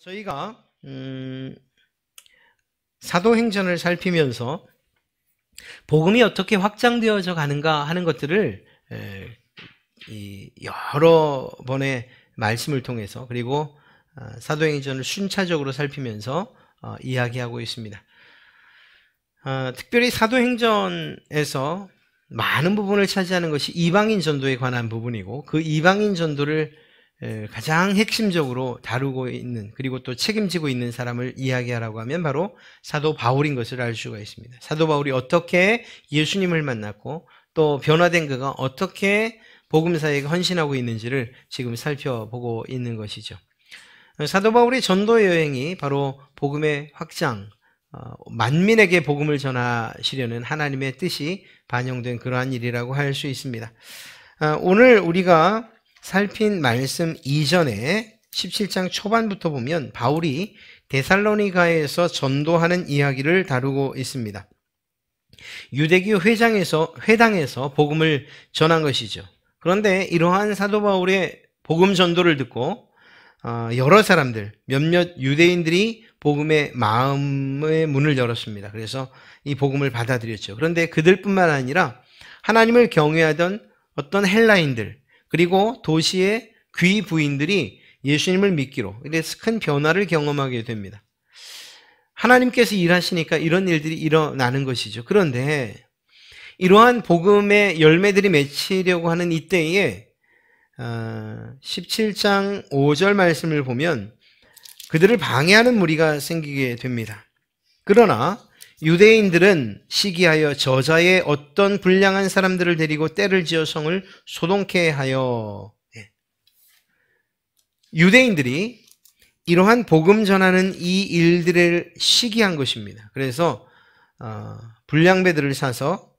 저희가 사도행전을 살피면서 복음이 어떻게 확장되어져 가는가 하는 것들을 여러 번의 말씀을 통해서 그리고 사도행전을 순차적으로 살피면서 이야기하고 있습니다. 특별히 사도행전에서 많은 부분을 차지하는 것이 이방인 전도에 관한 부분이고, 그 이방인 전도를 가장 핵심적으로 다루고 있는, 그리고 또 책임지고 있는 사람을 이야기하라고 하면 바로 사도 바울인 것을 알 수가 있습니다. 사도 바울이 어떻게 예수님을 만났고 또 변화된 그가 어떻게 복음사에게 헌신하고 있는지를 지금 살펴보고 있는 것이죠. 사도 바울의 전도 여행이 바로 복음의 확장, 만민에게 복음을 전하시려는 하나님의 뜻이 반영된 그러한 일이라고 할 수 있습니다. 오늘 우리가 살핀 말씀 이전에 17장 초반부터 보면 바울이 데살로니가에서 전도하는 이야기를 다루고 있습니다. 유대교 회당에서 복음을 전한 것이죠. 그런데 이러한 사도 바울의 복음 전도를 듣고 여러 사람들, 몇몇 유대인들이 복음의 마음의 문을 열었습니다. 그래서 이 복음을 받아들였죠. 그런데 그들뿐만 아니라 하나님을 경외하던 어떤 헬라인들, 그리고 도시의 귀부인들이 예수님을 믿기로, 그래서 큰 변화를 경험하게 됩니다. 하나님께서 일하시니까 이런 일들이 일어나는 것이죠. 그런데 이러한 복음의 열매들이 맺히려고 하는 이때에 17장 5절 말씀을 보면 그들을 방해하는 무리가 생기게 됩니다. 그러나 유대인들은 시기하여 저자의 어떤 불량한 사람들을 데리고 때를 지어 성을 소동케 하여, 유대인들이 이러한 복음 전하는 이 일들을 시기한 것입니다. 그래서 불량배들을 사서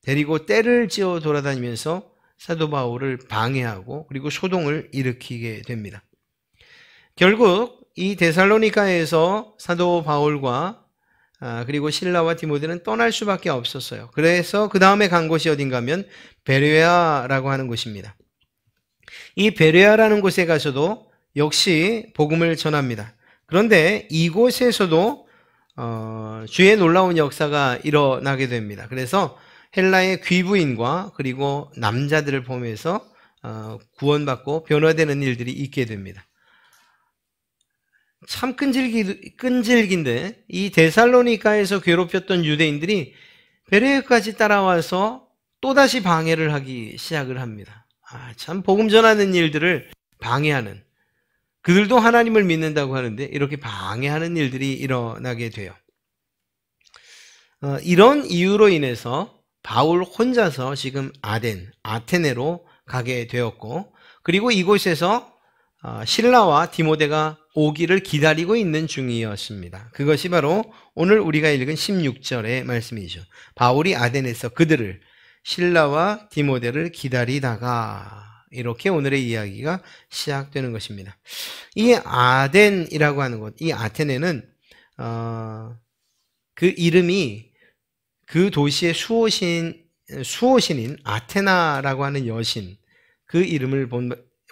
데리고 때를 지어 돌아다니면서 사도 바울을 방해하고 그리고 소동을 일으키게 됩니다. 결국 이 데살로니가에서 사도 바울과 그리고 실라와 디모데는 떠날 수밖에 없었어요. 그래서 그 다음에 간 곳이 어딘가 하면 베레아라고 하는 곳입니다. 이 베레아라는 곳에 가서도 역시 복음을 전합니다. 그런데 이곳에서도 주의 놀라운 역사가 일어나게 됩니다. 그래서 헬라의 귀부인과 그리고 남자들을 포함해서 구원받고 변화되는 일들이 있게 됩니다. 참 끈질긴데 이 데살로니가에서 괴롭혔던 유대인들이 베레아까지 따라와서 또다시 방해를 하기 시작을 합니다. 참 복음 전하는 일들을 방해하는, 그들도 하나님을 믿는다고 하는데 이렇게 방해하는 일들이 일어나게 돼요. 이런 이유로 인해서 바울 혼자서 지금 아테네로 가게 되었고, 그리고 이곳에서 실라와 디모데가 오기를 기다리고 있는 중이었습니다. 그것이 바로 오늘 우리가 읽은 16절의 말씀이죠. 바울이 아덴에서 그들을, 실라와 디모데를 기다리다가, 이렇게 오늘의 이야기가 시작되는 것입니다. 이 아덴이라고 하는 곳, 이 아테네는 그 이름이 그 도시의 수호신인 아테나라고 하는 여신, 그 이름을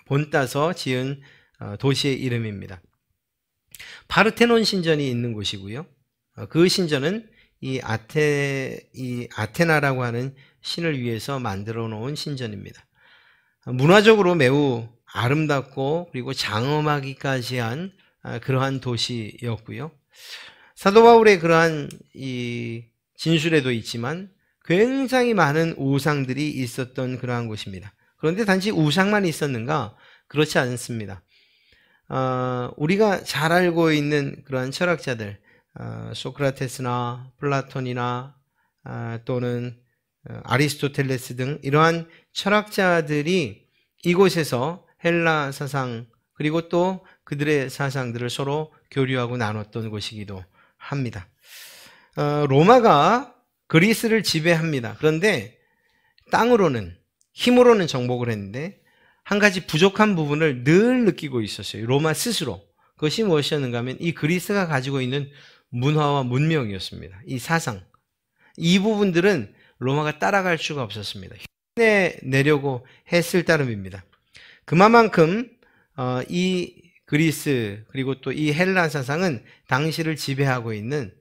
본따서 지은 도시의 이름입니다. 파르테논 신전이 있는 곳이고요. 그 신전은 이 아테나라고 하는 신을 위해서 만들어 놓은 신전입니다. 문화적으로 매우 아름답고 그리고 장엄하기까지 한 그러한 도시였고요. 사도 바울의 그러한 이 진술에도 있지만 굉장히 많은 우상들이 있었던 그러한 곳입니다. 그런데 단지 우상만 있었는가? 그렇지 않습니다. 우리가 잘 알고 있는 그러한 철학자들, 소크라테스나 플라톤이나 또는 아리스토텔레스 등 이러한 철학자들이 이곳에서 헬라 사상 그리고 또 그들의 사상들을 서로 교류하고 나눴던 곳이기도 합니다. 로마가 그리스를 지배합니다. 그런데 땅으로는, 힘으로는 정복을 했는데 한 가지 부족한 부분을 늘 느끼고 있었어요. 로마 스스로. 그것이 무엇이었는가 하면 이 그리스가 가지고 있는 문화와 문명이었습니다. 이 사상. 이 부분들은 로마가 따라갈 수가 없었습니다. 흉내내려고 했을 따름입니다. 그만큼 이 그리스 그리고 또 이 헬라 사상은 당시를 지배하고 있는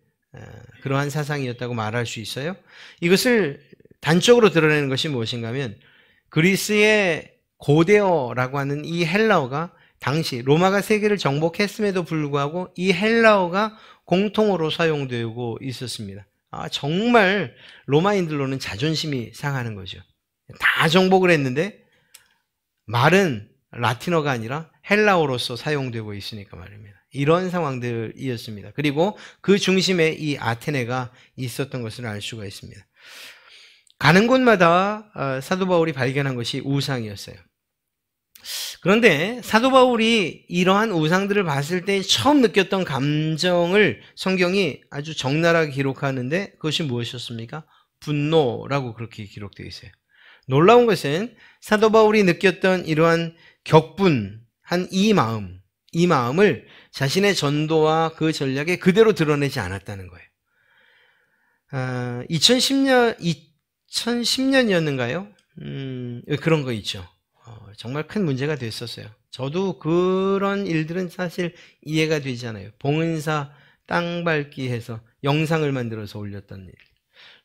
그러한 사상이었다고 말할 수 있어요. 이것을 단적으로 드러내는 것이 무엇인가 하면 그리스의 고대어라고 하는 이 헬라어가 당시 로마가 세계를 정복했음에도 불구하고 이 헬라어가 공통어로 사용되고 있었습니다. 정말 로마인들로는 자존심이 상하는 거죠. 다 정복을 했는데 말은 라틴어가 아니라 헬라어로서 사용되고 있으니까 말입니다. 이런 상황들이었습니다. 그리고 그 중심에 이 아테네가 있었던 것을 알 수가 있습니다. 가는 곳마다 사도 바울이 발견한 것이 우상이었어요. 그런데 사도 바울이 이러한 우상들을 봤을 때 처음 느꼈던 감정을 성경이 아주 적나라하게 기록하는데 그것이 무엇이었습니까? 분노라고 그렇게 기록되어 있어요. 놀라운 것은 사도 바울이 느꼈던 이러한 격분한 이 마음을 자신의 전도와 그 전략에 그대로 드러내지 않았다는 거예요. 2010년이었는가요? 그런 거 있죠. 정말 큰 문제가 됐었어요. 저도 그런 일들은 사실 이해가 되지 않아요. 봉은사 땅 밟기 해서 영상을 만들어서 올렸던 일.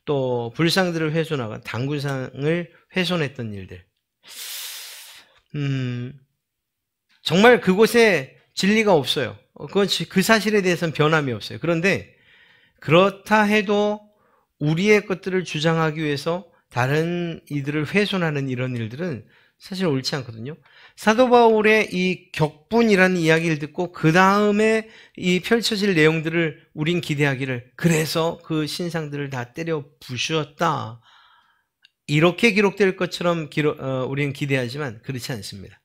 또 불상들을 훼손하고 당구상을 훼손했던 일들. 정말 그곳에 진리가 없어요. 그 사실에 대해서는 변함이 없어요. 그런데 그렇다 해도 우리의 것들을 주장하기 위해서 다른 이들을 훼손하는 이런 일들은 사실 옳지 않거든요. 사도 바울의 이 격분이라는 이야기를 듣고 그 다음에 이 펼쳐질 내용들을 우린 기대하기를 그래서 그 신상들을 다 때려 부수었다. 이렇게 기록될 것처럼 우리는 기대하지만 그렇지 않습니다.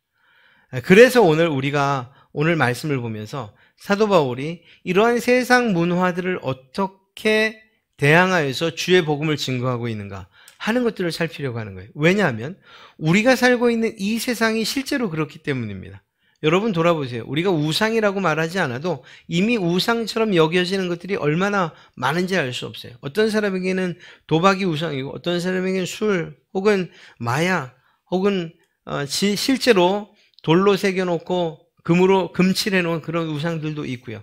그래서 우리가 오늘 말씀을 보면서 사도 바울이 이러한 세상 문화들을 어떻게 대항하여서 주의 복음을 증거하고 있는가 하는 것들을 살피려고 하는 거예요. 왜냐하면 우리가 살고 있는 이 세상이 실제로 그렇기 때문입니다. 여러분 돌아보세요. 우리가 우상이라고 말하지 않아도 이미 우상처럼 여겨지는 것들이 얼마나 많은지 알 수 없어요. 어떤 사람에게는 도박이 우상이고 어떤 사람에게는 술 혹은 마약 혹은 실제로 돌로 새겨놓고 금으로 금칠해놓은 그런 우상들도 있고요.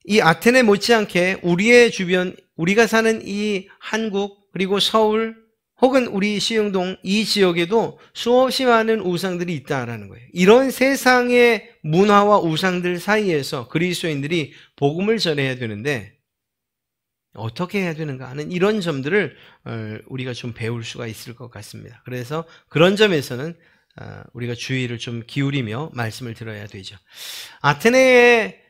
이 아테네 못지않게 우리의 주변, 우리가 사는 이 한국 그리고 서울 혹은 우리 시흥동 이 지역에도 수없이 많은 우상들이 있다라는 거예요. 이런 세상의 문화와 우상들 사이에서 그리스도인들이 복음을 전해야 되는데 어떻게 해야 되는가 하는 이런 점들을 우리가 좀 배울 수가 있을 것 같습니다. 그래서 그런 점에서는 우리가 주의를 좀 기울이며 말씀을 들어야 되죠. 아테네의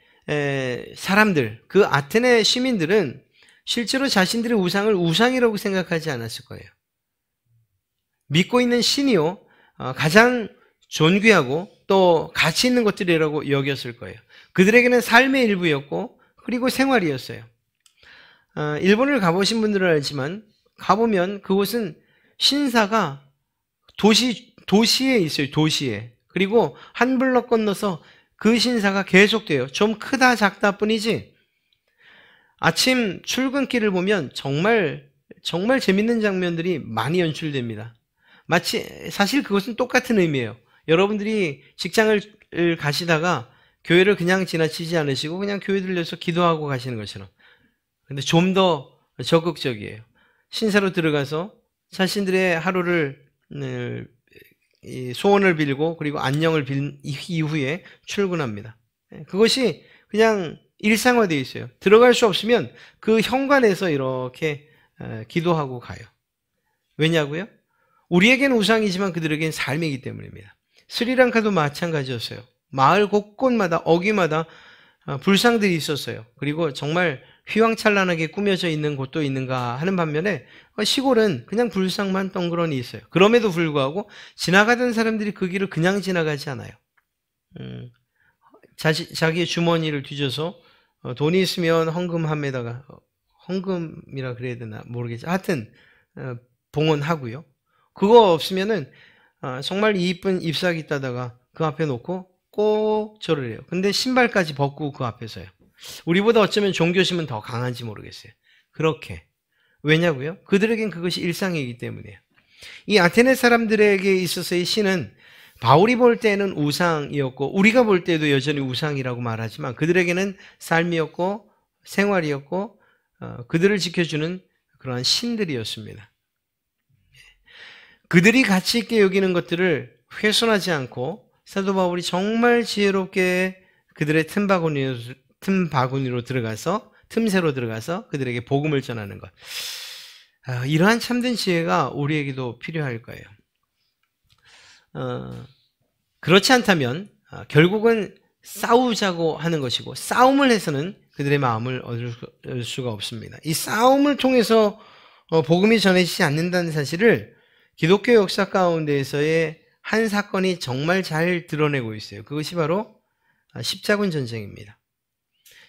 사람들, 그 아테네 시민들은 실제로 자신들의 우상을 우상이라고 생각하지 않았을 거예요. 믿고 있는 신이요 가장 존귀하고 또 가치 있는 것들이라고 여겼을 거예요. 그들에게는 삶의 일부였고 그리고 생활이었어요. 일본을 가보신 분들은 알지만 가보면 그곳은 신사가 도시에 있어요. 도시에. 그리고 한 블럭 건너서 그 신사가 계속돼요. 좀 크다 작다 뿐이지 아침 출근길을 보면 정말 재밌는 장면들이 많이 연출됩니다. 마치 사실 그것은 똑같은 의미예요. 여러분들이 직장을 가시다가 교회를 그냥 지나치지 않으시고 그냥 교회 들려서 기도하고 가시는 것처럼. 근데 좀 더 적극적이에요. 신사로 들어가서 자신들의 하루를 소원을 빌고 그리고 안녕을 빌 이후에 출근합니다. 그것이 그냥 일상화되어 있어요. 들어갈 수 없으면 그 현관에서 이렇게 기도하고 가요. 왜냐고요? 우리에겐 우상이지만 그들에겐 삶이기 때문입니다. 스리랑카도 마찬가지였어요. 마을 곳곳마다 어귀마다 불상들이 있었어요. 그리고 정말 휘황찬란하게 꾸며져 있는 곳도 있는가 하는 반면에 시골은 그냥 불상만 덩그러니 있어요. 그럼에도 불구하고 지나가던 사람들이 그 길을 그냥 지나가지 않아요. 자기의 주머니를 뒤져서 돈이 있으면 헌금함에다가 헌금이라 그래야 되나 모르겠지. 하여튼 봉헌하고요. 그거 없으면은 정말 이쁜 잎사귀 따다가 그 앞에 놓고 꼭 절을 해요. 근데 신발까지 벗고 그 앞에서요. 우리보다 어쩌면 종교심은 더 강한지 모르겠어요. 그렇게. 왜냐고요? 그들에겐 그것이 일상이기 때문이에요. 이 아테네 사람들에게 있어서의 신은 바울이 볼 때는 우상이었고 우리가 볼 때도 여전히 우상이라고 말하지만 그들에게는 삶이었고 생활이었고 그들을 지켜주는 그러한 신들이었습니다. 그들이 가치 있게 여기는 것들을 훼손하지 않고 사도 바울이 정말 지혜롭게 그들의 틈바구니로 들어가서 틈새로 들어가서 그들에게 복음을 전하는 것. 이러한 참된 지혜가 우리에게도 필요할 거예요. 그렇지 않다면 결국은 싸우자고 하는 것이고 싸움을 해서는 그들의 마음을 얻을 수가 없습니다. 이 싸움을 통해서 복음이 전해지지 않는다는 사실을 기독교 역사 가운데에서의 한 사건이 정말 잘 드러내고 있어요. 그것이 바로 십자군 전쟁입니다.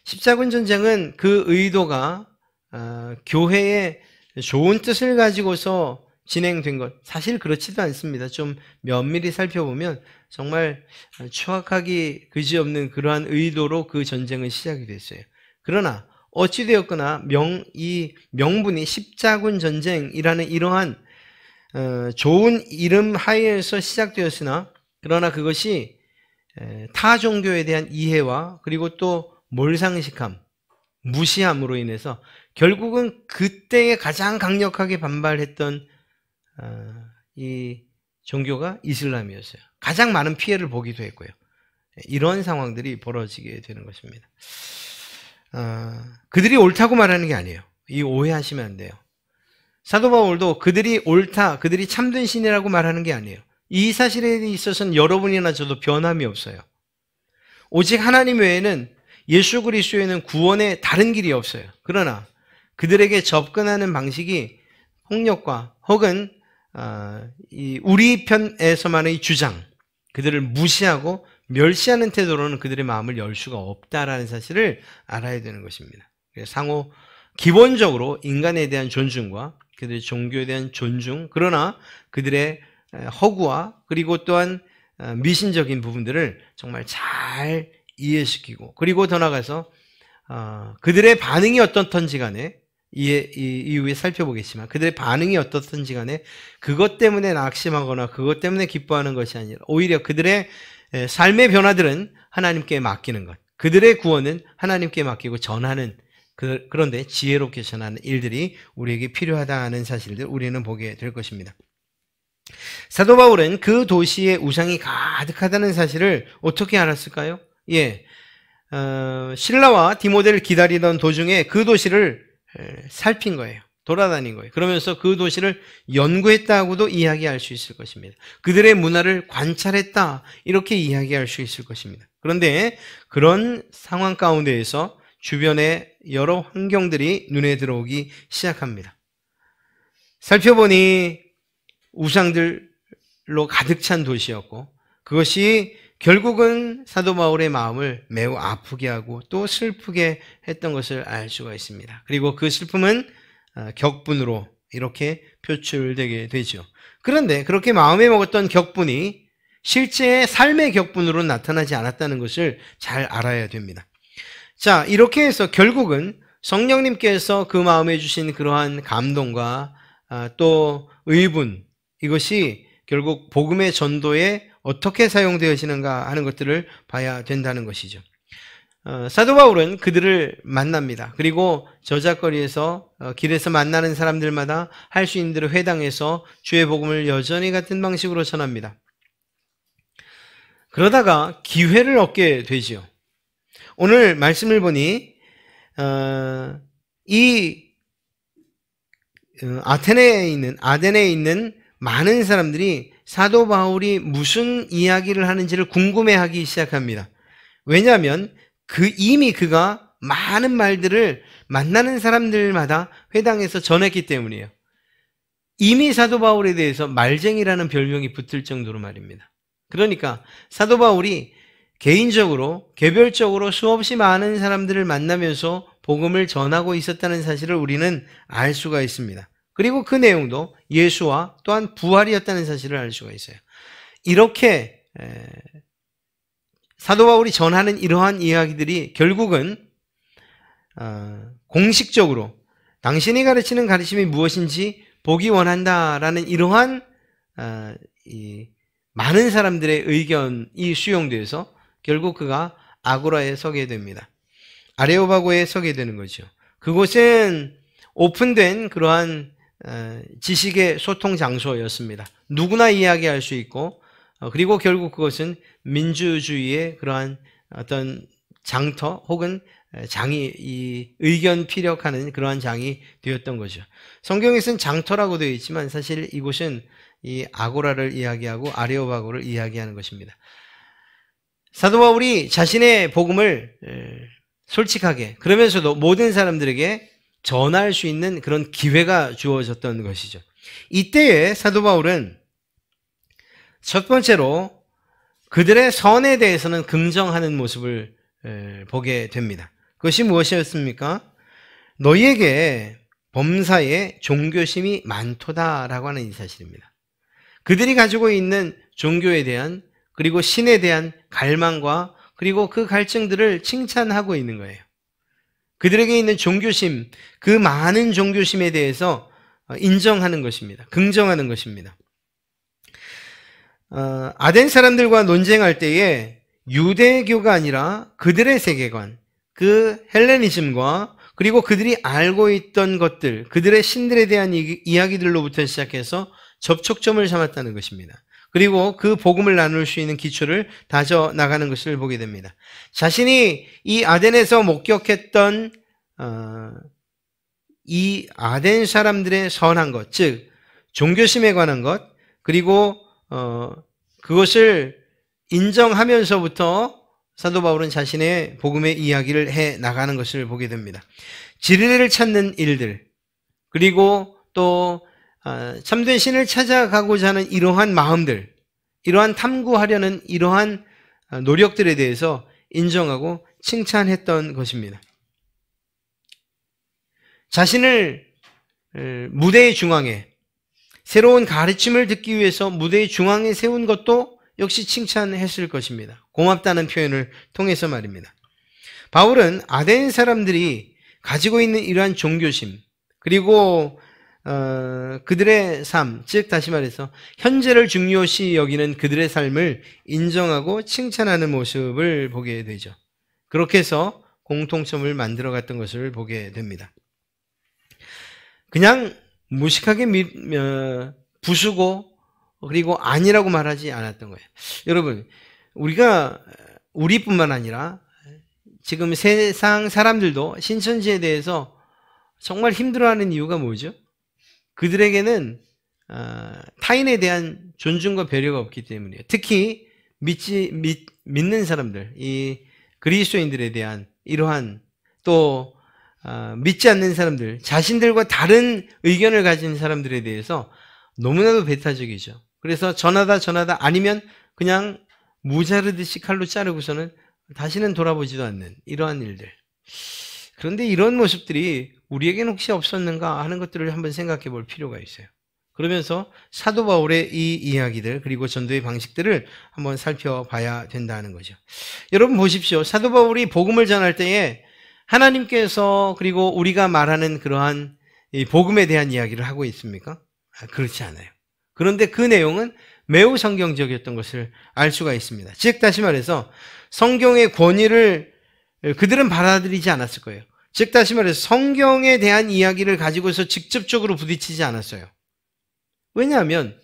십자군 전쟁은 그 의도가 교회의 좋은 뜻을 가지고서 진행된 것, 사실 그렇지도 않습니다. 좀 면밀히 살펴보면 정말 추악하기 그지없는 그러한 의도로 그 전쟁은 시작이 됐어요. 그러나 어찌되었거나 이 명분이 십자군 전쟁이라는 이러한 좋은 이름 하에서 시작되었으나 그러나 그것이 타 종교에 대한 이해와 그리고 또 몰상식함, 무시함으로 인해서 결국은 그때에 가장 강력하게 반발했던 이 종교가 이슬람이었어요. 가장 많은 피해를 보기도 했고요. 이런 상황들이 벌어지게 되는 것입니다. 그들이 옳다고 말하는 게 아니에요. 이 오해하시면 안 돼요. 사도 바울도 그들이 옳다, 그들이 참된 신이라고 말하는 게 아니에요. 이 사실에 있어서는 여러분이나 저도 변함이 없어요. 오직 하나님 외에는 예수 그리스도에는 구원의 다른 길이 없어요. 그러나 그들에게 접근하는 방식이 폭력과 혹은 우리 편에서만의 주장, 그들을 무시하고 멸시하는 태도로는 그들의 마음을 열 수가 없다라는 사실을 알아야 되는 것입니다. 상호 기본적으로 인간에 대한 존중과 그들의 종교에 대한 존중, 그러나 그들의 허구와 그리고 또한 미신적인 부분들을 정말 잘 이해시키고, 그리고 더 나아가서 그들의 반응이 어떻든지 간에 이후에 살펴보겠지만 그들의 반응이 어떻든지 간에 그것 때문에 낙심하거나 그것 때문에 기뻐하는 것이 아니라 오히려 그들의 삶의 변화들은 하나님께 맡기는 것, 그들의 구원은 하나님께 맡기고 전하는, 그런데 지혜롭게 전하는 일들이 우리에게 필요하다는 사실들 우리는 보게 될 것입니다. 사도 바울은 그 도시에 우상이 가득하다는 사실을 어떻게 알았을까요? 신라와 디모데를 기다리던 도중에 그 도시를 살핀 거예요. 돌아다닌 거예요. 그러면서 그 도시를 연구했다고도 이야기할 수 있을 것입니다. 그들의 문화를 관찰했다, 이렇게 이야기할 수 있을 것입니다. 그런데 그런 상황 가운데에서 주변의 여러 환경들이 눈에 들어오기 시작합니다. 살펴보니 우상들로 가득 찬 도시였고, 그것이 결국은 사도 바울의 마음을 매우 아프게 하고 또 슬프게 했던 것을 알 수가 있습니다. 그리고 그 슬픔은 격분으로 이렇게 표출되게 되죠. 그런데 그렇게 마음에 먹었던 격분이 실제 삶의 격분으로 나타나지 않았다는 것을 잘 알아야 됩니다. 자, 이렇게 해서 결국은 성령님께서 그 마음에 주신 그러한 감동과 또 의분, 이것이 결국 복음의 전도에 어떻게 사용되어지는가 하는 것들을 봐야 된다는 것이죠. 사도 바울은 그들을 만납니다. 그리고 저작거리에서 길에서 만나는 사람들마다 할 수 있는 대로 회당에서 주의 복음을 여전히 같은 방식으로 전합니다. 그러다가 기회를 얻게 되지요. 오늘 말씀을 보니 이 아테네에 있는 많은 사람들이 사도 바울이 무슨 이야기를 하는지를 궁금해하기 시작합니다. 왜냐하면 이미 그가 많은 말들을 만나는 사람들마다 회당에서 전했기 때문이에요. 이미 사도 바울에 대해서 말쟁이라는 별명이 붙을 정도로 말입니다. 그러니까 사도 바울이 개인적으로, 개별적으로 수없이 많은 사람들을 만나면서 복음을 전하고 있었다는 사실을 우리는 알 수가 있습니다. 그리고 그 내용도 예수와 또한 부활이었다는 사실을 알 수가 있어요. 이렇게 사도 바울이 전하는 이러한 이야기들이 결국은 공식적으로 당신이 가르치는 가르침이 무엇인지 보기 원한다라는 이러한 많은 사람들의 의견이 수용돼서 결국 그가 아고라에 서게 됩니다. 아레오바고에 서게 되는 거죠. 그곳은 오픈된 그러한 지식의 소통 장소였습니다. 누구나 이야기할 수 있고, 그리고 결국 그것은 민주주의의 그러한 어떤 장터 혹은 장이, 이 의견 피력하는 그러한 장이 되었던 거죠. 성경에서는 장터라고 되어 있지만 사실 이곳은 이 아고라를 이야기하고 아레오바고를 이야기하는 것입니다. 사도 바울이 자신의 복음을 솔직하게, 그러면서도 모든 사람들에게 전할 수 있는 그런 기회가 주어졌던 것이죠. 이때에 사도 바울은 첫 번째로 그들의 선에 대해서는 긍정하는 모습을 보게 됩니다. 그것이 무엇이었습니까? 너희에게 범사에 종교심이 많도다라고 하는 이 사실입니다. 그들이 가지고 있는 종교에 대한, 그리고 신에 대한 갈망과 그리고 그 갈증들을 칭찬하고 있는 거예요. 그들에게 있는 종교심, 그 많은 종교심에 대해서 인정하는 것입니다. 긍정하는 것입니다. 아덴 사람들과 논쟁할 때에 유대교가 아니라 그들의 세계관, 그 헬레니즘과 그리고 그들이 알고 있던 것들, 그들의 신들에 대한 이야기들로부터 시작해서 접촉점을 삼았다는 것입니다. 그리고 그 복음을 나눌 수 있는 기초를 다져 나가는 것을 보게 됩니다. 자신이 이 아덴에서 목격했던 이 아덴 사람들의 선한 것, 즉 종교심에 관한 것, 그리고 그것을 인정하면서부터 사도 바울은 자신의 복음의 이야기를 해 나가는 것을 보게 됩니다. 진리를 찾는 일들, 그리고 또 참된 신을 찾아가고자 하는 이러한 마음들, 이러한 탐구하려는 이러한 노력들에 대해서 인정하고 칭찬했던 것입니다. 자신을 무대의 중앙에, 새로운 가르침을 듣기 위해서 무대의 중앙에 세운 것도 역시 칭찬했을 것입니다. 고맙다는 표현을 통해서 말입니다. 바울은 아덴 사람들이 가지고 있는 이러한 종교심, 그리고 그들의 삶, 즉 다시 말해서 현재를 중요시 여기는 그들의 삶을 인정하고 칭찬하는 모습을 보게 되죠. 그렇게 해서 공통점을 만들어갔던 것을 보게 됩니다. 그냥 무식하게 부수고 그리고 아니라고 말하지 않았던 거예요. 여러분, 우리뿐만 아니라 지금 세상 사람들도 신천지에 대해서 정말 힘들어하는 이유가 뭐죠? 그들에게는 타인에 대한 존중과 배려가 없기 때문이에요. 특히 믿는 사람들, 이 그리스도인들에 대한 이러한, 또 믿지 않는 사람들, 자신들과 다른 의견을 가진 사람들에 대해서 너무나도 배타적이죠. 그래서 전하다 아니면 그냥 무자르듯이 칼로 자르고서는 다시는 돌아보지도 않는 이러한 일들. 그런데 이런 모습들이 우리에게는 혹시 없었는가 하는 것들을 한번 생각해 볼 필요가 있어요. 그러면서 사도 바울의 이 이야기들, 그리고 전도의 방식들을 한번 살펴봐야 된다는 거죠. 여러분 보십시오. 사도 바울이 복음을 전할 때에 하나님께서, 그리고 우리가 말하는 그러한 이 복음에 대한 이야기를 하고 있습니까? 그렇지 않아요. 그런데 그 내용은 매우 성경적이었던 것을 알 수가 있습니다. 즉 다시 말해서 성경의 권위를 그들은 받아들이지 않았을 거예요. 즉 다시 말해서 성경에 대한 이야기를 가지고서 직접적으로 부딪히지 않았어요. 왜냐하면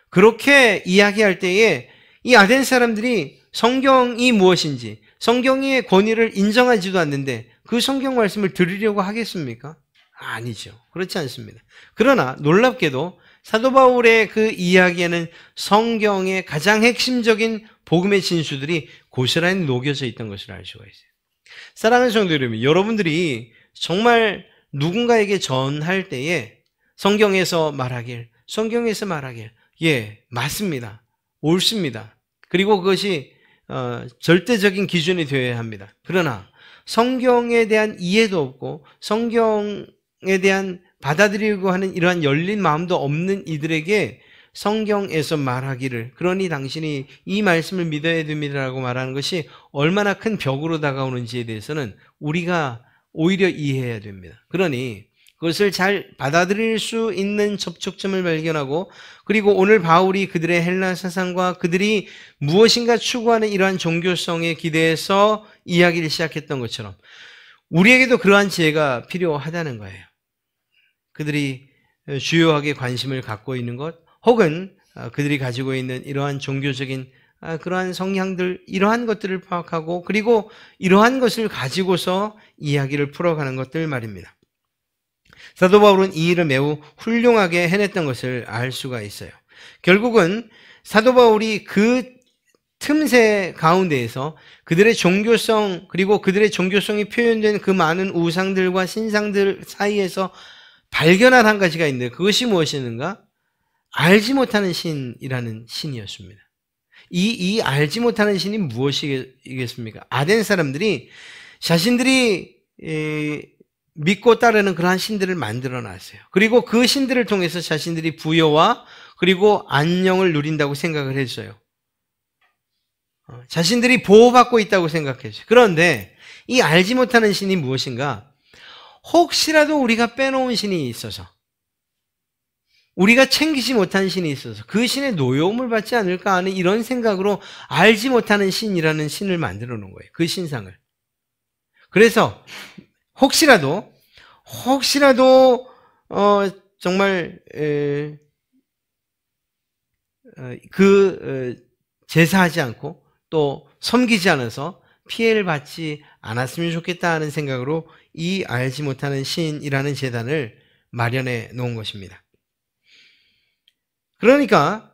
그렇게 이야기할 때에 이 아덴 사람들이 성경이 무엇인지, 성경의 권위를 인정하지도 않는데 그 성경 말씀을 들으려고 하겠습니까? 아니죠. 그렇지 않습니다. 그러나 놀랍게도 사도 바울의 그 이야기에는 성경의 가장 핵심적인 복음의 진수들이 고스란히 녹여져 있던 것을 알 수가 있어요. 사랑하는 성도 여러분, 여러분들이 정말 누군가에게 전할 때에 성경에서 말하길, 예, 맞습니다, 옳습니다. 그리고 그것이 절대적인 기준이 되어야 합니다. 그러나 성경에 대한 이해도 없고 성경에 대한 받아들이려고 하는 이러한 열린 마음도 없는 이들에게 성경에서 말하기를, 그러니 당신이 이 말씀을 믿어야 됩니다라고 말하는 것이 얼마나 큰 벽으로 다가오는지에 대해서는 우리가 오히려 이해해야 됩니다. 그러니 그것을 잘 받아들일 수 있는 접촉점을 발견하고, 그리고 오늘 바울이 그들의 헬라 사상과 그들이 무엇인가 추구하는 이러한 종교성에 기대해서 이야기를 시작했던 것처럼 우리에게도 그러한 지혜가 필요하다는 거예요. 그들이 주요하게 관심을 갖고 있는 것, 혹은 그들이 가지고 있는 이러한 종교적인 그러한 성향들, 이러한 것들을 파악하고, 그리고 이러한 것을 가지고서 이야기를 풀어가는 것들 말입니다. 사도 바울은 이 일을 매우 훌륭하게 해냈던 것을 알 수가 있어요. 결국은 사도 바울이 그 틈새 가운데에서 그들의 종교성, 그리고 그들의 종교성이 표현된 그 많은 우상들과 신상들 사이에서 발견한 한 가지가 있는데, 그것이 무엇이었는가? 알지 못하는 신이라는 신이었습니다. 이 알지 못하는 신이 무엇이겠습니까? 아덴 사람들이 자신들이 믿고 따르는 그러한 신들을 만들어 놨어요. 그리고 그 신들을 통해서 자신들이 부여와 그리고 안녕을 누린다고 생각을 했어요. 자신들이 보호받고 있다고 생각했어요. 그런데 이 알지 못하는 신이 무엇인가? 혹시라도 우리가 빼놓은 신이 있어서, 우리가 챙기지 못한 신이 있어서 그 신의 노여움을 받지 않을까 하는 이런 생각으로 알지 못하는 신이라는 신을 만들어 놓은 거예요. 그 신상을. 그래서 혹시라도 정말 제사하지 않고 또 섬기지 않아서 피해를 받지 않았으면 좋겠다 하는 생각으로 이 알지 못하는 신이라는 제단을 마련해 놓은 것입니다. 그러니까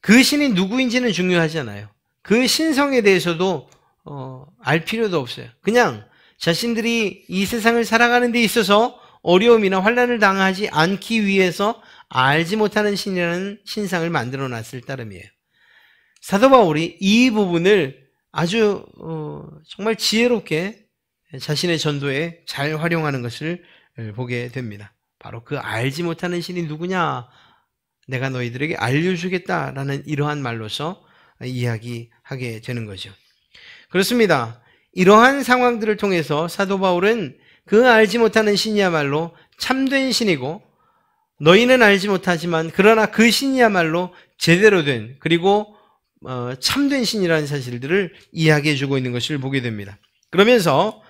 그 신이 누구인지는 중요하지 않아요. 그 신성에 대해서도 알 필요도 없어요. 그냥 자신들이 이 세상을 살아가는 데 있어서 어려움이나 환난을 당하지 않기 위해서 알지 못하는 신이라는 신상을 만들어 놨을 따름이에요. 사도 바울이 이 부분을 아주 정말 지혜롭게 자신의 전도에 잘 활용하는 것을 보게 됩니다. 바로 그 알지 못하는 신이 누구냐? 내가 너희들에게 알려주겠다라는 이러한 말로서 이야기하게 되는 거죠. 그렇습니다. 이러한 상황들을 통해서 사도 바울은 그 알지 못하는 신이야말로 참된 신이고, 너희는 알지 못하지만 그러나 그 신이야말로 제대로 된, 그리고 참된 신이라는 사실들을 이야기해 주고 있는 것을 보게 됩니다. 그러면서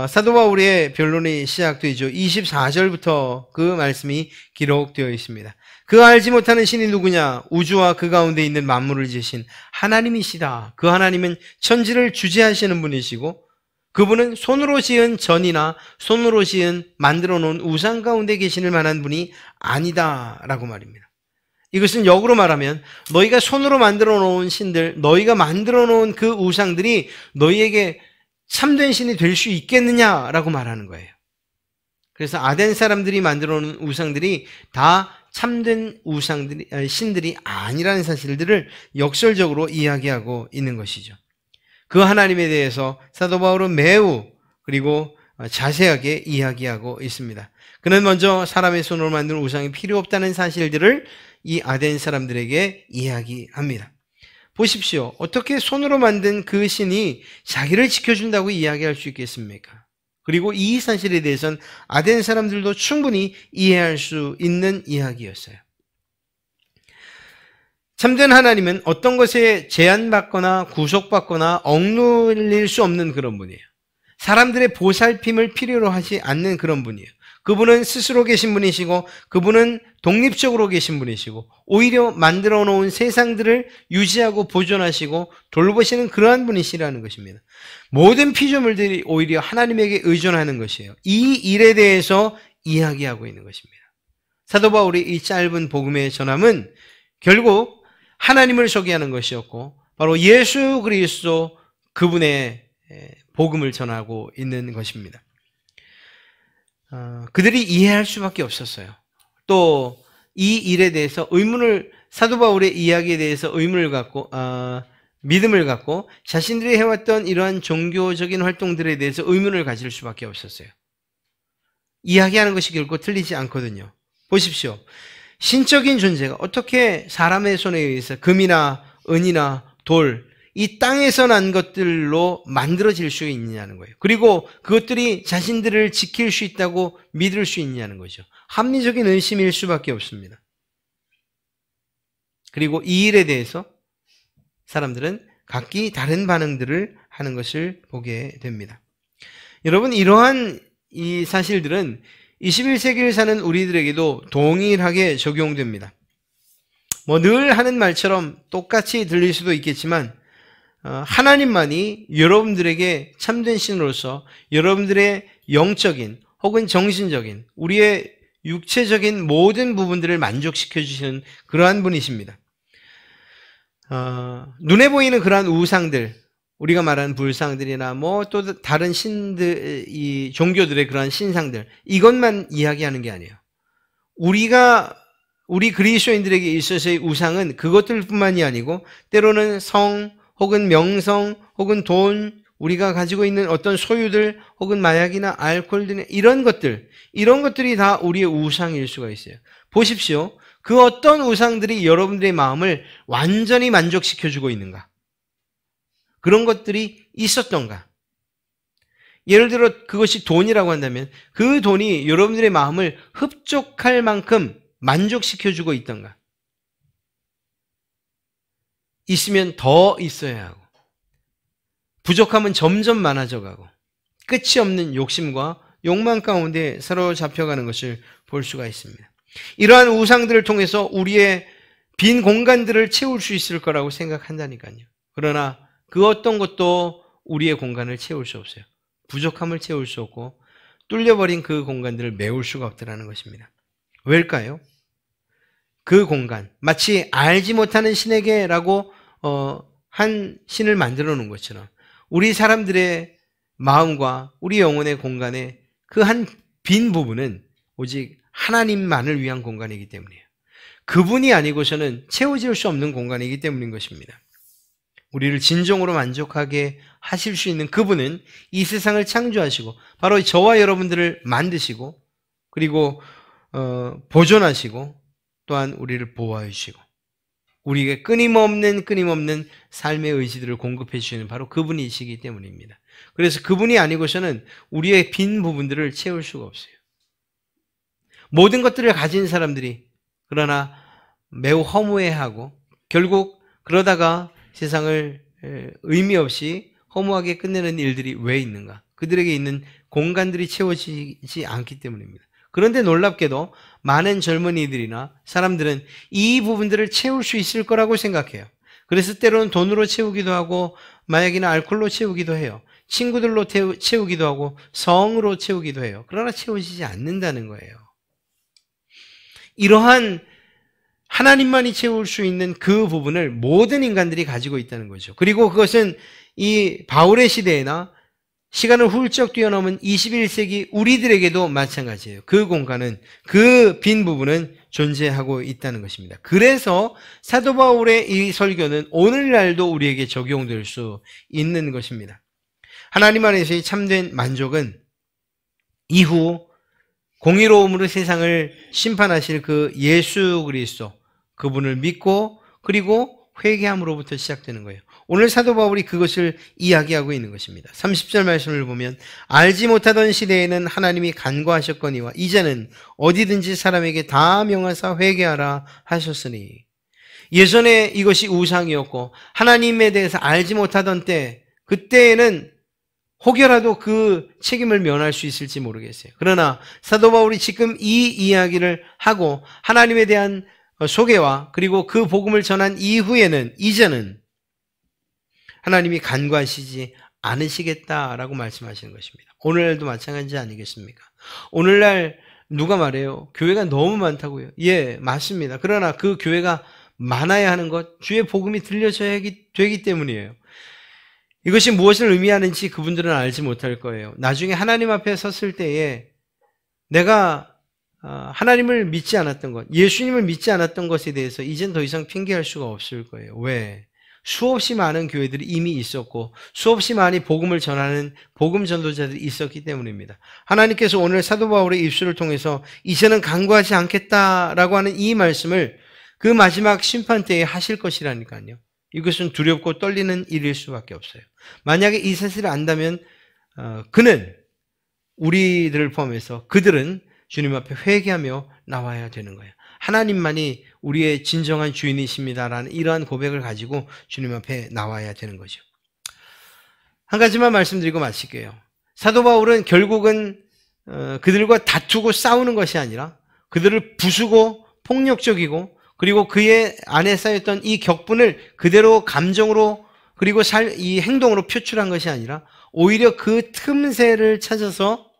사도 바울의 변론이 시작되죠. 24절부터 그 말씀이 기록되어 있습니다. 그 알지 못하는 신이 누구냐? 우주와 그 가운데 있는 만물을 지으신 하나님이시다. 그 하나님은 천지를 주재하시는 분이시고, 그분은 손으로 지은 전이나 손으로 지은 만들어 놓은 우상 가운데 계시는 만한 분이 아니다 라고 말입니다. 이것은 역으로 말하면 너희가 손으로 만들어 놓은 신들, 너희가 만들어 놓은 그 우상들이 너희에게 참된 신이 될 수 있겠느냐라고 말하는 거예요. 그래서 아덴 사람들이 만들어 놓은 우상들이 다 참된 신들이 아니라는 사실들을 역설적으로 이야기하고 있는 것이죠. 그 하나님에 대해서 사도 바울은 매우 그리고 자세하게 이야기하고 있습니다. 그는 먼저 사람의 손으로 만든 우상이 필요 없다는 사실들을 이 아덴 사람들에게 이야기합니다. 보십시오. 어떻게 손으로 만든 그 신이 자기를 지켜준다고 이야기할 수 있겠습니까? 그리고 이 사실에 대해서는 아덴 사람들도 충분히 이해할 수 있는 이야기였어요. 참된 하나님은 어떤 것에 제한받거나 구속받거나 억눌릴 수 없는 그런 분이에요. 사람들의 보살핌을 필요로 하지 않는 그런 분이에요. 그분은 스스로 계신 분이시고, 그분은 독립적으로 계신 분이시고, 오히려 만들어 놓은 세상들을 유지하고 보존하시고 돌보시는 그러한 분이시라는 것입니다. 모든 피조물들이 오히려 하나님에게 의존하는 것이에요. 이 일에 대해서 이야기하고 있는 것입니다. 사도 바울의 이 짧은 복음의 전함은 결국 하나님을 소개하는 것이었고, 바로 예수 그리스도 그분의 복음을 전하고 있는 것입니다. 그들이 이해할 수밖에 없었어요. 또 이 일에 대해서 사도 바울의 이야기에 대해서 의문을 갖고 믿음을 갖고 자신들이 해왔던 이러한 종교적인 활동들에 대해서 의문을 가질 수밖에 없었어요. 이야기하는 것이 결코 틀리지 않거든요. 보십시오. 신적인 존재가 어떻게 사람의 손에 의해서 금이나 은이나 돌, 이 땅에서 난 것들로 만들어질 수 있느냐는 거예요. 그리고 그것들이 자신들을 지킬 수 있다고 믿을 수 있느냐는 거죠. 합리적인 의심일 수밖에 없습니다. 그리고 이 일에 대해서 사람들은 각기 다른 반응들을 하는 것을 보게 됩니다. 여러분, 이러한 이 사실들은 21세기를 사는 우리들에게도 동일하게 적용됩니다. 늘 하는 말처럼 똑같이 들릴 수도 있겠지만 하나님만이 여러분들에게 참된 신으로서 여러분들의 영적인 혹은 정신적인 우리의 육체적인 모든 부분들을 만족시켜 주시는 그러한 분이십니다. 눈에 보이는 그러한 우상들, 우리가 말하는 불상들이나 또 다른 신들, 이 종교들의 그러한 신상들, 이것만 이야기하는 게 아니에요. 우리 그리스도인들에게 있어서의 우상은 그것들뿐만이 아니고 때로는 성 혹은 명성 혹은 돈, 우리가 가지고 있는 어떤 소유들 혹은 마약이나 알코올 등 이런 것들이 다 우리의 우상일 수가 있어요. 보십시오. 그 어떤 우상들이 여러분들의 마음을 완전히 만족시켜주고 있는가? 그런 것들이 있었던가? 예를 들어 그것이 돈이라고 한다면 그 돈이 여러분들의 마음을 흡족할 만큼 만족시켜주고 있던가? 있으면 더 있어야 하고 부족하면 점점 많아져가고 끝이 없는 욕심과 욕망 가운데 사로잡혀가는 것을 볼 수가 있습니다. 이러한 우상들을 통해서 우리의 빈 공간들을 채울 수 있을 거라고 생각한다니까요. 그러나 그 어떤 것도 우리의 공간을 채울 수 없어요. 부족함을 채울 수 없고 뚫려버린 그 공간들을 메울 수가 없다는 것입니다. 왜일까요? 그 공간, 마치 알지 못하는 신에게라고 한 신을 만들어 놓은 것처럼 우리 사람들의 마음과 우리 영혼의 공간에 그 한 빈 부분은 오직 하나님만을 위한 공간이기 때문이에요. 그분이 아니고서는 채워질 수 없는 공간이기 때문인 것입니다. 우리를 진정으로 만족하게 하실 수 있는 그분은 이 세상을 창조하시고 바로 저와 여러분들을 만드시고 그리고 보존하시고 또한 우리를 보호해 주시고 우리에게 끊임없는 삶의 의지들을 공급해 주시는 바로 그분이시기 때문입니다. 그래서 그분이 아니고서는 우리의 빈 부분들을 채울 수가 없어요. 모든 것들을 가진 사람들이 그러나 매우 허무해하고 결국 그러다가 세상을 의미 없이 허무하게 끝내는 일들이 왜 있는가? 그들에게 있는 공간들이 채워지지 않기 때문입니다. 그런데 놀랍게도 많은 젊은이들이나 사람들은 이 부분들을 채울 수 있을 거라고 생각해요. 그래서 때로는 돈으로 채우기도 하고 마약이나 알코올로 채우기도 해요. 친구들로 채우기도 하고 성으로 채우기도 해요. 그러나 채워지지 않는다는 거예요. 이러한 하나님만이 채울 수 있는 그 부분을 모든 인간들이 가지고 있다는 거죠. 그리고 그것은 이 바울의 시대에나 시간을 훌쩍 뛰어넘은 21세기 우리들에게도 마찬가지예요. 그 공간은, 그 빈 부분은 존재하고 있다는 것입니다. 그래서 사도 바울의 이 설교는 오늘날도 우리에게 적용될 수 있는 것입니다. 하나님 안에서의 참된 만족은 이후 공의로움으로 세상을 심판하실 그 예수 그리스도, 그분을 믿고 그리고 회개함으로부터 시작되는 거예요. 오늘 사도 바울이 그것을 이야기하고 있는 것입니다. 30절 말씀을 보면 알지 못하던 시대에는 하나님이 간과하셨거니와 이제는 어디든지 사람에게 다 명하사 회개하라 하셨으니, 예전에 이것이 우상이었고 하나님에 대해서 알지 못하던 때, 그때에는 혹여라도 그 책임을 면할 수 있을지 모르겠어요. 그러나 사도 바울이 지금 이 이야기를 하고 하나님에 대한 소개와 그리고 그 복음을 전한 이후에는 이제는 하나님이 간과하시지 않으시겠다라고 말씀하시는 것입니다. 오늘날도 마찬가지 아니겠습니까? 오늘날 누가 말해요? 교회가 너무 많다고요. 예, 맞습니다. 그러나 그 교회가 많아야 하는 것, 주의 복음이 들려져야 되기 때문이에요. 이것이 무엇을 의미하는지 그분들은 알지 못할 거예요. 나중에 하나님 앞에 섰을 때에 내가 하나님을 믿지 않았던 것, 예수님을 믿지 않았던 것에 대해서 이젠 더 이상 핑계할 수가 없을 거예요. 왜? 수없이 많은 교회들이 이미 있었고 수없이 많이 복음을 전하는 복음 전도자들이 있었기 때문입니다. 하나님께서 오늘 사도 바울의 입술을 통해서 이제는 간과하지 않겠다라고 하는 이 말씀을 그 마지막 심판 때에 하실 것이라니까요. 이것은 두렵고 떨리는 일일 수밖에 없어요. 만약에 이 사실을 안다면 그는 우리들을 포함해서 그들은 주님 앞에 회개하며 나와야 되는 거예요. 하나님만이 우리의 진정한 주인이십니다라는 이러한 고백을 가지고 주님 앞에 나와야 되는 거죠. 한 가지만 말씀드리고 마칠게요. 사도 바울은 결국은 그들과 다투고 싸우는 것이 아니라 그들을 부수고 폭력적이고 그리고 그의 안에 쌓였던 이 격분을 그대로 감정으로 그리고 이 행동으로 표출한 것이 아니라 오히려 그 틈새를 찾아서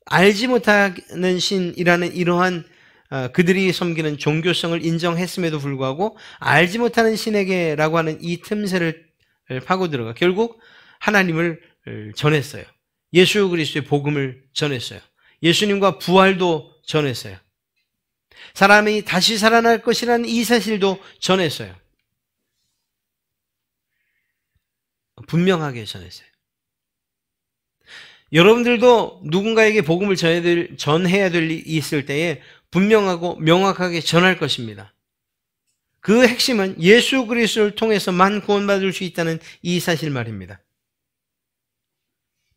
알지 못하는 신이라는 이러한 그들이 섬기는 종교성을 인정했음에도 불구하고 알지 못하는 신에게라고 하는 이 틈새를 파고 들어가 결국 하나님을 전했어요. 예수 그리스도의 복음을 전했어요. 예수님과 부활도 전했어요. 사람이 다시 살아날 것이라는 이 사실도 전했어요. 분명하게 전했어요. 여러분들도 누군가에게 복음을 전해야 될 일이 있을 때에 분명하고 명확하게 전할 것입니다. 그 핵심은 예수 그리스도를 통해서만 구원받을 수 있다는 이 사실 말입니다.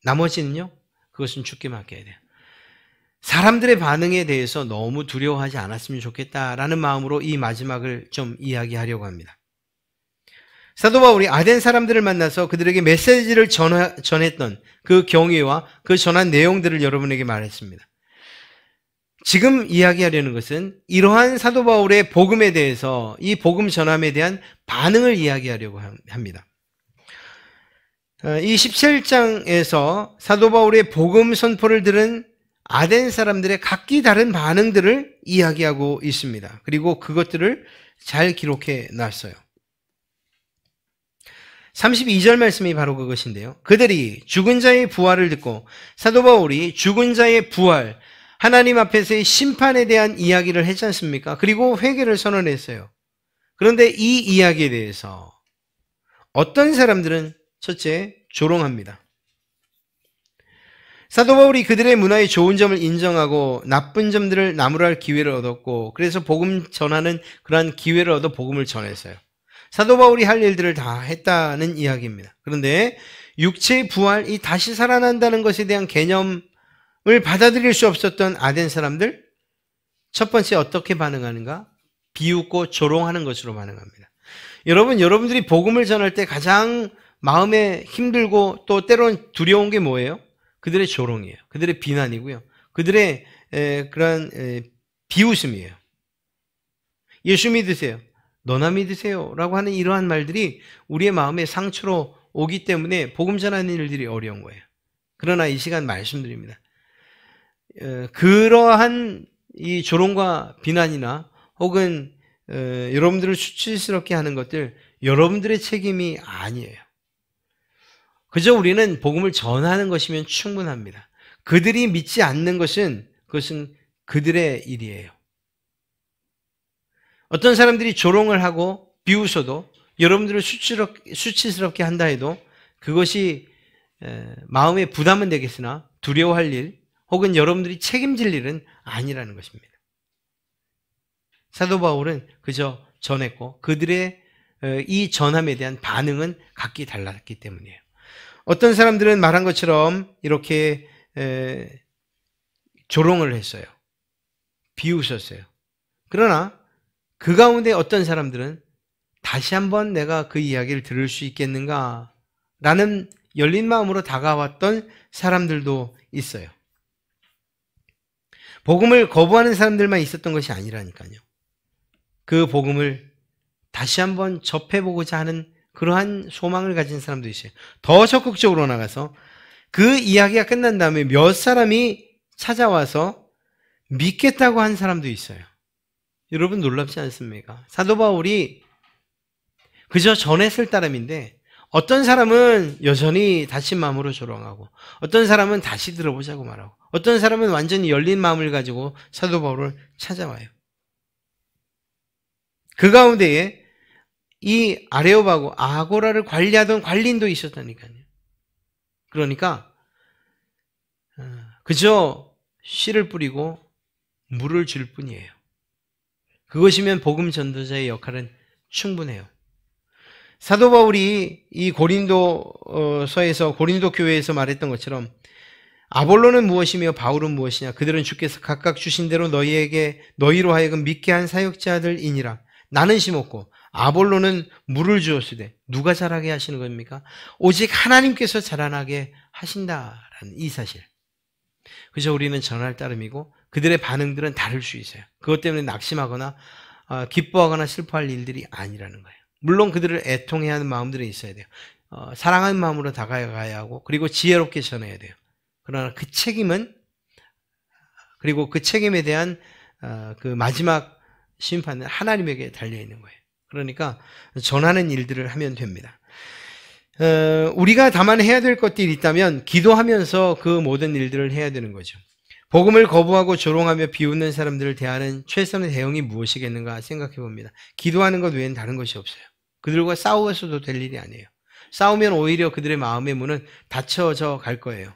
나머지는요, 그것은 주께 맡겨야 돼요. 사람들의 반응에 대해서 너무 두려워하지 않았으면 좋겠다라는 마음으로 이 마지막을 좀 이야기하려고 합니다. 사도 바울이 아덴 사람들을 만나서 그들에게 메시지를 전했던 그 경위와 그 전한 내용들을 여러분에게 말했습니다. 지금 이야기하려는 것은 이러한 사도 바울의 복음에 대해서 이 복음 전함에 대한 반응을 이야기하려고 합니다. 이 17장에서 사도 바울의 복음 선포를 들은 아덴 사람들의 각기 다른 반응들을 이야기하고 있습니다. 그리고 그것들을 잘 기록해 놨어요. 32절 말씀이 바로 그것인데요. 그들이 죽은 자의 부활을 듣고 사도 바울이 죽은 자의 부활, 하나님 앞에서의 심판에 대한 이야기를 했지 않습니까? 그리고 회개를 선언했어요. 그런데 이 이야기에 대해서 어떤 사람들은 첫째, 조롱합니다. 사도 바울이 그들의 문화의 좋은 점을 인정하고 나쁜 점들을 나무랄 기회를 얻었고 그래서 복음 전하는 그러한 기회를 얻어 복음을 전했어요. 사도 바울이 할 일들을 다 했다는 이야기입니다. 그런데 육체의 부활, 이 다시 살아난다는 것에 대한 개념을 받아들일 수 없었던 아덴 사람들, 첫 번째 어떻게 반응하는가? 비웃고 조롱하는 것으로 반응합니다. 여러분들이 복음을 전할 때 가장 마음에 힘들고 또 때로는 두려운 게 뭐예요? 그들의 조롱이에요. 그들의 비난이고요. 그들의 그런 비웃음이에요. 예수 믿으세요. 너나 믿으세요. 라고 하는 이러한 말들이 우리의 마음에 상처로 오기 때문에 복음 전하는 일들이 어려운 거예요. 그러나 이 시간 말씀드립니다. 그러한 이 조롱과 비난이나 혹은 여러분들을 수치스럽게 하는 것들 여러분들의 책임이 아니에요. 그저 우리는 복음을 전하는 것이면 충분합니다. 그들이 믿지 않는 것은 그것은 그들의 일이에요. 어떤 사람들이 조롱을 하고 비웃어도 여러분들을 수치스럽게 한다 해도 그것이 마음에 부담은 되겠으나 두려워할 일 혹은 여러분들이 책임질 일은 아니라는 것입니다. 사도 바울은 그저 전했고 그들의 이 전함에 대한 반응은 각기 달랐기 때문이에요. 어떤 사람들은 말한 것처럼 이렇게 조롱을 했어요. 비웃었어요. 그러나 그 가운데 어떤 사람들은 다시 한번 내가 그 이야기를 들을 수 있겠는가? 라는 열린 마음으로 다가왔던 사람들도 있어요. 복음을 거부하는 사람들만 있었던 것이 아니라니까요. 그 복음을 다시 한번 접해보고자 하는 그러한 소망을 가진 사람도 있어요. 더 적극적으로 나가서 그 이야기가 끝난 다음에 몇 사람이 찾아와서 믿겠다고 한 사람도 있어요. 여러분 놀랍지 않습니까? 사도 바울이 그저 전했을 따름인데 어떤 사람은 여전히 다친 마음으로 조롱하고 어떤 사람은 다시 들어보자고 말하고 어떤 사람은 완전히 열린 마음을 가지고 사도 바울을 찾아와요. 그 가운데에 이 아레오바고 아고라를 관리하던 관리인도 있었다니까요. 그러니까 그저 씨를 뿌리고 물을 줄 뿐이에요. 그것이면 복음 전도자의 역할은 충분해요. 사도 바울이 이 고린도서에서 고린도 교회에서 말했던 것처럼 아볼로는 무엇이며 바울은 무엇이냐? 그들은 주께서 각각 주신 대로 너희로 하여금 믿게 한 사역자들이니라. 나는 심었고 아볼로는 물을 주었으되 누가 자라게 하시는 겁니까? 오직 하나님께서 자라나게 하신다라는 이 사실. 그래서 우리는 전할 따름이고 그들의 반응들은 다를 수 있어요. 그것 때문에 낙심하거나 기뻐하거나 슬퍼할 일들이 아니라는 거예요. 물론 그들을 애통해야 하는 마음들이 있어야 돼요. 사랑하는 마음으로 다가가야 하고 그리고 지혜롭게 전해야 돼요. 그러나 그 책임은 그리고 그 책임에 대한 그 마지막 심판은 하나님에게 달려있는 거예요. 그러니까 전하는 일들을 하면 됩니다. 우리가 다만 해야 될 것들이 있다면 기도하면서 그 모든 일들을 해야 되는 거죠. 복음을 거부하고 조롱하며 비웃는 사람들을 대하는 최선의 대응이 무엇이겠는가 생각해 봅니다. 기도하는 것 외에는 다른 것이 없어요. 그들과 싸워서도 될 일이 아니에요. 싸우면 오히려 그들의 마음의 문은 닫혀져 갈 거예요.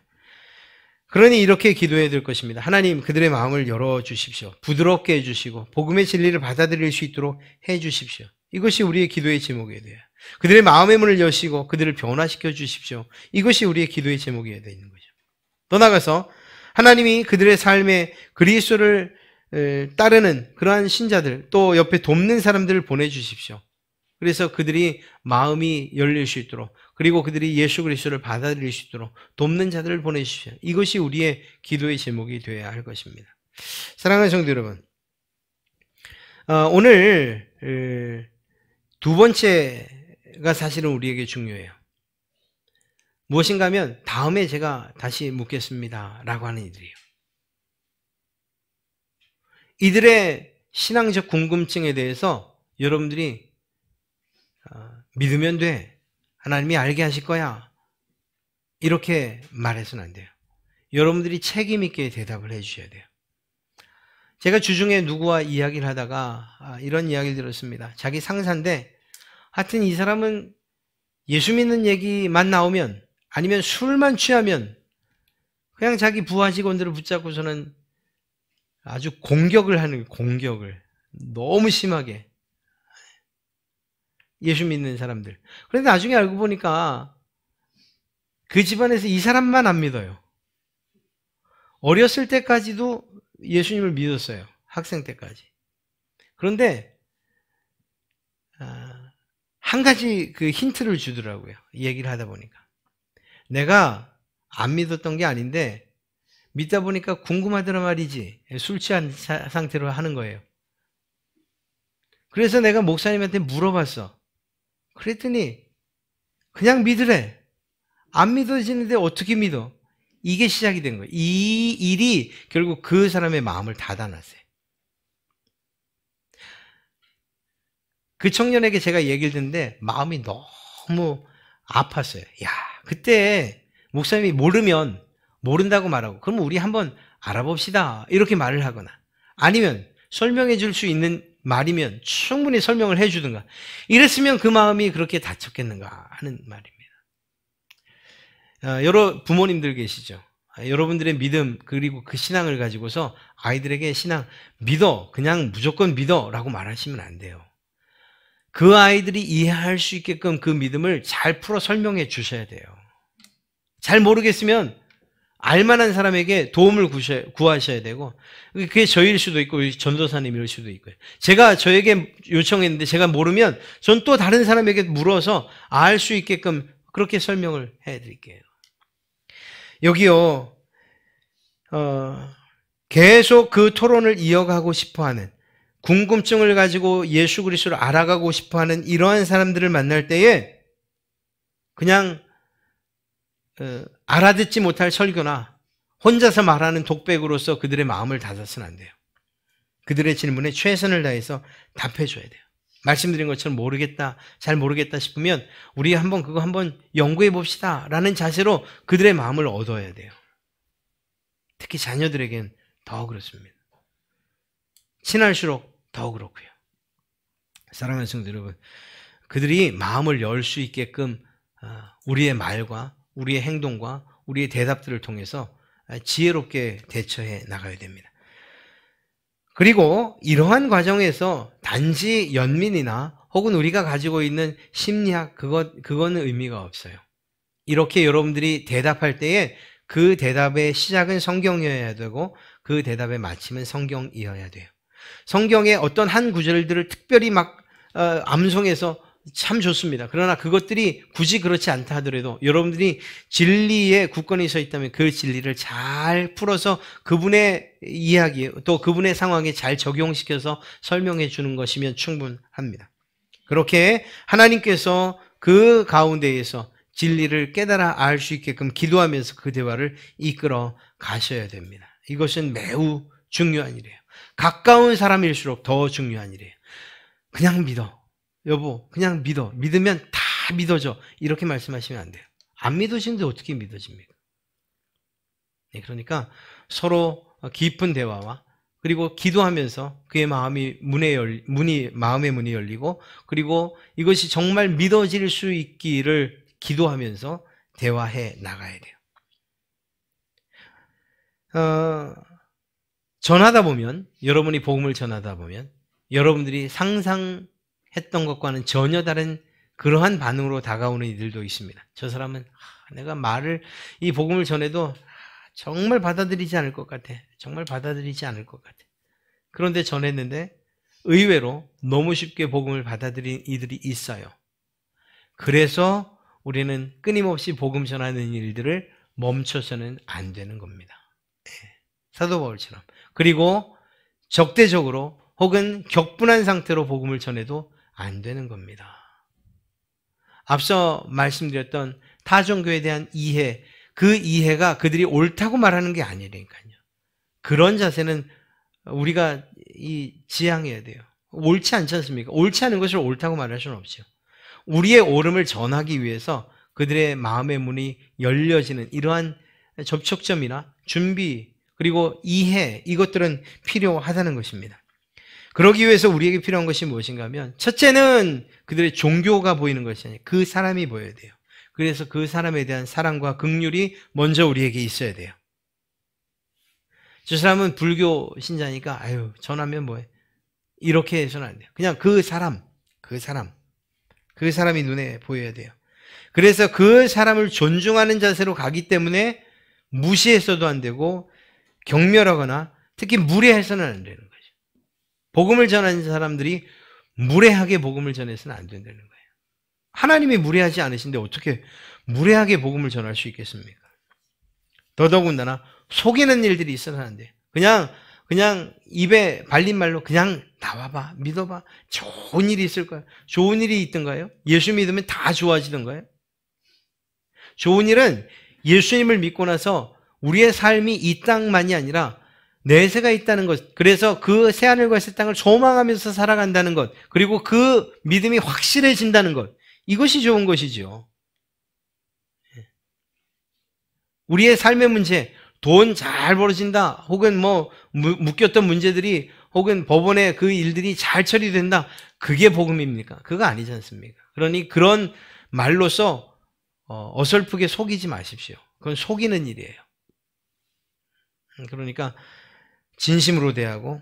그러니 이렇게 기도해야 될 것입니다. 하나님, 그들의 마음을 열어주십시오. 부드럽게 해주시고 복음의 진리를 받아들일 수 있도록 해주십시오. 이것이 우리의 기도의 제목이어야 돼요. 그들의 마음의 문을 여시고 그들을 변화시켜 주십시오. 이것이 우리의 기도의 제목이어야 되는 거죠. 더 나아가서 하나님이 그들의 삶에 그리스도를 따르는 그러한 신자들, 또 옆에 돕는 사람들을 보내주십시오. 그래서 그들이 마음이 열릴 수 있도록, 그리고 그들이 예수 그리스도를 받아들일 수 있도록 돕는 자들을 보내주십시오. 이것이 우리의 기도의 제목이 되어야 할 것입니다. 사랑하는 성도 여러분, 오늘 두 번째가 사실은 우리에게 중요해요. 무엇인가 하면 다음에 제가 다시 묻겠습니다 라고 하는 이들이에요. 이들의 신앙적 궁금증에 대해서 여러분들이 믿으면 돼, 하나님이 알게 하실 거야, 이렇게 말해서는 안 돼요. 여러분들이 책임 있게 대답을 해주셔야 돼요. 제가 주중에 누구와 이야기를 하다가 이런 이야기를 들었습니다. 자기 상사인데 하여튼 이 사람은 예수 믿는 얘기만 나오면, 아니면 술만 취하면 그냥 자기 부하 직원들을 붙잡고서는 아주 공격을 하는 거예요. 공격을 너무 심하게, 예수 믿는 사람들. 그런데 나중에 알고 보니까 그 집안에서 이 사람만 안 믿어요. 어렸을 때까지도 예수님을 믿었어요. 학생 때까지. 그런데 한 가지 그 힌트를 주더라고요. 얘기를 하다 보니까. 내가 안 믿었던 게 아닌데 믿다 보니까 궁금하더라 말이지. 술 취한 상태로 하는 거예요. 그래서 내가 목사님한테 물어봤어. 그랬더니 그냥 믿으래. 안 믿어지는데 어떻게 믿어? 이게 시작이 된 거예요. 이 일이 결국 그 사람의 마음을 닫아놨어요. 그 청년에게 제가 얘기를 듣는데 마음이 너무 아팠어요. 야, 그때 목사님이 모른다고 말하고, 그럼 우리 한번 알아봅시다, 이렇게 말을 하거나, 아니면 설명해 줄 수 있는 말이면 충분히 설명을 해 주든가, 이랬으면 그 마음이 그렇게 다쳤겠는가 하는 말입니다. 여러 부모님들 계시죠. 여러분들의 믿음 그리고 그 신앙을 가지고서 아이들에게 신앙 믿어, 그냥 무조건 믿어 라고 말하시면 안 돼요. 그 아이들이 이해할 수 있게끔 그 믿음을 잘 풀어 설명해 주셔야 돼요. 잘 모르겠으면 알만한 사람에게 도움을 구하셔야 되고, 그게 저일 수도 있고 전도사님일 수도 있고요. 제가 저에게 요청했는데 제가 모르면 전 또 다른 사람에게 물어서 알 수 있게끔 그렇게 설명을 해드릴게요. 여기요, 계속 그 토론을 이어가고 싶어하는, 궁금증을 가지고 예수 그리스도를 알아가고 싶어하는 이러한 사람들을 만날 때에 그냥 알아듣지 못할 설교나 혼자서 말하는 독백으로서 그들의 마음을 닫아서는 안 돼요. 그들의 질문에 최선을 다해서 답해줘야 돼요. 말씀드린 것처럼 모르겠다, 잘 모르겠다 싶으면 우리 그거 한번 연구해 봅시다 라는 자세로 그들의 마음을 얻어야 돼요. 특히 자녀들에겐 더 그렇습니다. 친할수록 더 그렇고요. 사랑하는 성도 여러분, 그들이 마음을 열 수 있게끔 우리의 말과 우리의 행동과 우리의 대답들을 통해서 지혜롭게 대처해 나가야 됩니다. 그리고 이러한 과정에서 단지 연민이나 혹은 우리가 가지고 있는 심리학, 그거는 의미가 없어요. 이렇게 여러분들이 대답할 때에 그 대답의 시작은 성경이어야 되고 그 대답의 마침은 성경이어야 돼요. 성경의 어떤 한 구절들을 특별히 막 암송해서 참 좋습니다. 그러나 그것들이 굳이 그렇지 않다 하더라도 여러분들이 진리에 굳건히 서 있다면 그 진리를 잘 풀어서 그분의 이야기 또 그분의 상황에 잘 적용시켜서 설명해 주는 것이면 충분합니다. 그렇게 하나님께서 그 가운데에서 진리를 깨달아 알 수 있게끔 기도하면서 그 대화를 이끌어 가셔야 됩니다. 이것은 매우 중요한 일이에요. 가까운 사람일수록 더 중요한 일이에요. 그냥 믿어. 여보, 그냥 믿어. 믿으면 다 믿어져. 이렇게 말씀하시면 안 돼요. 안 믿어지는데 어떻게 믿어집니까? 네, 그러니까 서로 깊은 대화와 그리고 기도하면서 그의 마음의 문이 열리고 그리고 이것이 정말 믿어질 수 있기를 기도하면서 대화해 나가야 돼요. 전하다 보면, 여러분이 복음을 전하다 보면 여러분들이 상상했던 것과는 전혀 다른 그러한 반응으로 다가오는 이들도 있습니다. 저 사람은 내가 이 복음을 전해도 정말 받아들이지 않을 것 같아. 정말 받아들이지 않을 것 같아. 그런데 전했는데 의외로 너무 쉽게 복음을 받아들인 이들이 있어요. 그래서 우리는 끊임없이 복음 전하는 일들을 멈춰서는 안 되는 겁니다. 사도 바울처럼. 그리고 적대적으로 혹은 격분한 상태로 복음을 전해도 안 되는 겁니다. 앞서 말씀드렸던 타종교에 대한 이해, 그 이해가 그들이 옳다고 말하는 게 아니라니까요. 그런 자세는 우리가 지향해야 돼요. 옳지 않지 않습니까? 옳지 않은 것을 옳다고 말할 수는 없죠. 우리의 옳음을 전하기 위해서 그들의 마음의 문이 열려지는 이러한 접촉점이나 준비 그리고 이해, 이것들은 필요하다는 것입니다. 그러기 위해서 우리에게 필요한 것이 무엇인가 하면 첫째는 그들의 종교가 보이는 것이 아니라 그 사람이 보여야 돼요. 그래서 그 사람에 대한 사랑과 긍휼이 먼저 우리에게 있어야 돼요. 저 사람은 불교 신자니까 아유 전하면 뭐해 이렇게 해서는 안 돼요. 그냥 그 사람이 눈에 보여야 돼요. 그래서 그 사람을 존중하는 자세로 가기 때문에 무시해서도 안 되고 경멸하거나 특히 무례해서는 안 되는 거죠. 복음을 전하는 사람들이 무례하게 복음을 전해서는 안 된다는 거예요. 하나님이 무례하지 않으신데 어떻게 무례하게 복음을 전할 수 있겠습니까? 더더군다나 속이는 일들이 있어서는 안 돼요. 그냥 입에 발린 말로 그냥 나와봐, 믿어봐. 좋은 일이 있을 거야. 좋은 일이 있던가요? 예수 믿으면 다 좋아지던가요? 좋은 일은 예수님을 믿고 나서 우리의 삶이 이 땅만이 아니라 내세가 있다는 것, 그래서 그 새하늘과 새 땅을 소망하면서 살아간다는 것, 그리고 그 믿음이 확실해진다는 것, 이것이 좋은 것이죠. 우리의 삶의 문제, 돈 잘 벌어진다, 혹은 묶였던 문제들이, 혹은 법원에 그 일들이 잘 처리된다, 그게 복음입니까? 그거 아니지 않습니까? 그러니 그런 말로써 어설프게 속이지 마십시오. 그건 속이는 일이에요. 그러니까 진심으로 대하고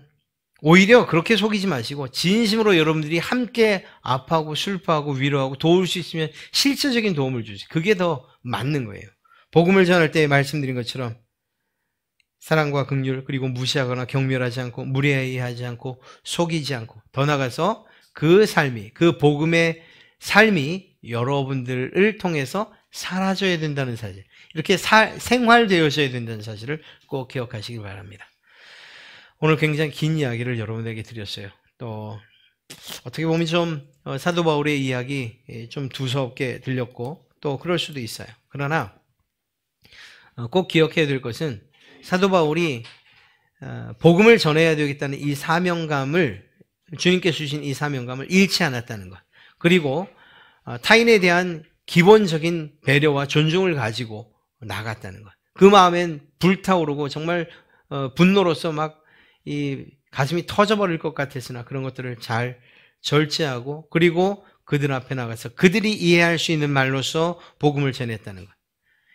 오히려 그렇게 속이지 마시고 진심으로 여러분들이 함께 아파하고 슬퍼하고 위로하고 도울 수 있으면 실질적인 도움을 주지. 그게 더 맞는 거예요. 복음을 전할 때 말씀드린 것처럼 사랑과 긍휼 그리고 무시하거나 경멸하지 않고 무례하지 않고 속이지 않고 더 나아가서 그 삶이 그 복음의 삶이 여러분들을 통해서 사라져야 된다는 사실, 이렇게 생활되어져야 된다는 사실을 꼭 기억하시기 바랍니다. 오늘 굉장히 긴 이야기를 여러분에게 드렸어요. 또 어떻게 보면 좀 사도 바울의 이야기 좀 두서없게 들렸고 또 그럴 수도 있어요. 그러나 꼭 기억해야 될 것은 사도 바울이 복음을 전해야 되겠다는 이 사명감을, 주님께서 주신 이 사명감을 잃지 않았다는 것, 그리고 타인에 대한 기본적인 배려와 존중을 가지고 나갔다는 것. 그 마음엔 불타오르고 정말 분노로서 막 이 가슴이 터져버릴 것 같았으나 그런 것들을 잘 절제하고 그리고 그들 앞에 나가서 그들이 이해할 수 있는 말로써 복음을 전했다는 것.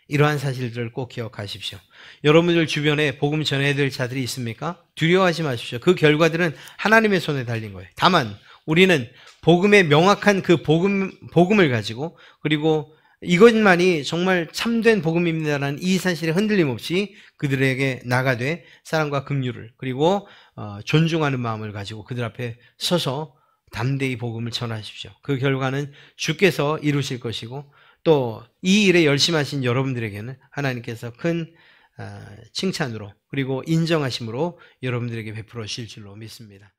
이러한 사실들을 꼭 기억하십시오. 여러분들 주변에 복음 전해야 될 자들이 있습니까? 두려워하지 마십시오. 그 결과들은 하나님의 손에 달린 거예요. 다만 우리는 복음의 명확한 그 복음을 가지고, 그리고 이것만이 정말 참된 복음입니다라는 이 사실에 흔들림 없이 그들에게 나가되 사랑과 긍휼을, 그리고 존중하는 마음을 가지고 그들 앞에 서서 담대히 복음을 전하십시오. 그 결과는 주께서 이루실 것이고, 또 이 일에 열심하신 여러분들에게는 하나님께서 큰 칭찬으로, 그리고 인정하심으로 여러분들에게 베풀어 주실 줄로 믿습니다.